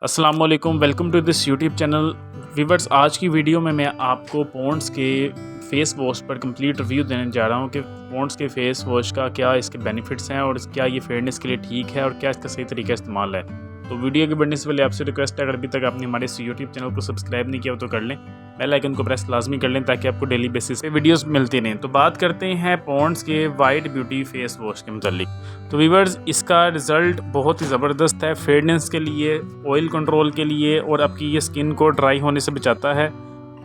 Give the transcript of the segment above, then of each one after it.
अस्सलाम वालेकुम, welcome to this YouTube channel. Viewers, आज की वीडियो में मैं आपको पॉन्ड्स के फेस वॉश पर कंप्लीट रिव्यू देने जा रहा हूं कि पॉन्ड्स के फेस वॉश का क्या इसके बेनिफिट्स हैं और क्या ये फेयरनेस के लिए ठीक है और क्या इसका सही तरीका इस्तेमाल है। तो वीडियो के बढ़ने से पहले आपसे रिक्वेस्ट है, अगर अभी तक आपने हमारे इस यूट्यूब चैनल को सब्सक्राइब नहीं किया तो कर लें, बेल आइकन को प्रेस लाजमी कर लें ताकि आपको डेली बेसिस पे वीडियोस मिलती रहें। तो बात करते हैं पॉन्ड्स के वाइट ब्यूटी फेस वॉश के मुतालिक। तो व्यूअर्स, इसका रिज़ल्ट बहुत ही ज़बरदस्त है फेयरनेस के लिए, ऑयल कंट्रोल के लिए, और आपकी ये स्किन को ड्राई होने से बचाता है,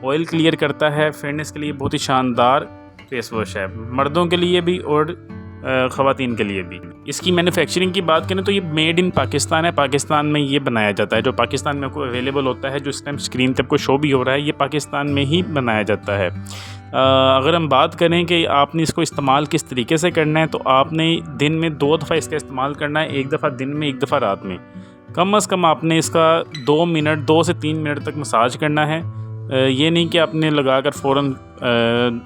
ऑयल क्लियर करता है। फेयरनेस के लिए बहुत ही शानदार फेस वॉश है, मर्दों के लिए भी और ख़वातीन के लिए भी। इसकी मैन्युफैक्चरिंग की बात करें तो ये मेड इन पाकिस्तान है, पाकिस्तान में ये बनाया जाता है। जो पाकिस्तान में आपको अवेलेबल होता है, जो इस टाइम स्क्रीन पर आपको शो भी हो रहा है, ये पाकिस्तान में ही बनाया जाता है। अगर हम बात करें कि आपने इसको इस्तेमाल किस तरीके से करना है, तो आपने दिन में 2 दफ़ा इसका इस्तेमाल करना है, एक दफ़ा दिन में, एक दफ़ा रात में। कम से कम आपने इसका 2 से 3 मिनट तक मसाज करना है। ये नहीं कि आपने लगाकर फ़ौरन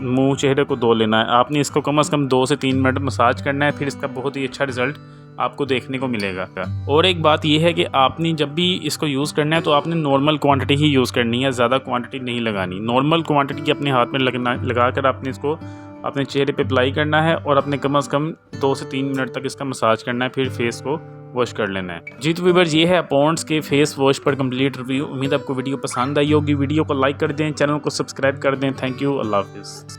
मुंह चेहरे को धो लेना है। आपने इसको कम से कम 2 से 3 मिनट मसाज करना है, फिर इसका बहुत ही अच्छा रिज़ल्ट आपको देखने को मिलेगा। और एक बात यह है कि आपने जब भी इसको यूज़ करना है तो आपने नॉर्मल क्वांटिटी ही यूज़ करनी है, ज़्यादा क्वांटिटी नहीं लगानी। नॉर्मल क्वांटिटी अपने हाथ में लगाकर आपने इसको अपने चेहरे पे अप्लाई करना है और अपने कम से कम 2 से 3 मिनट तक इसका मसाज करना है, फिर फेस को वॉश कर लेना है। जी तो व्यूअर्स, ये है पॉन्ड्स के फेस वॉश पर कंप्लीट रिव्यू। उम्मीद आपको वीडियो पसंद आई होगी। वीडियो को लाइक कर दें, चैनल को सब्सक्राइब कर दें। थैंक यू, अल्लाह हाफिज़।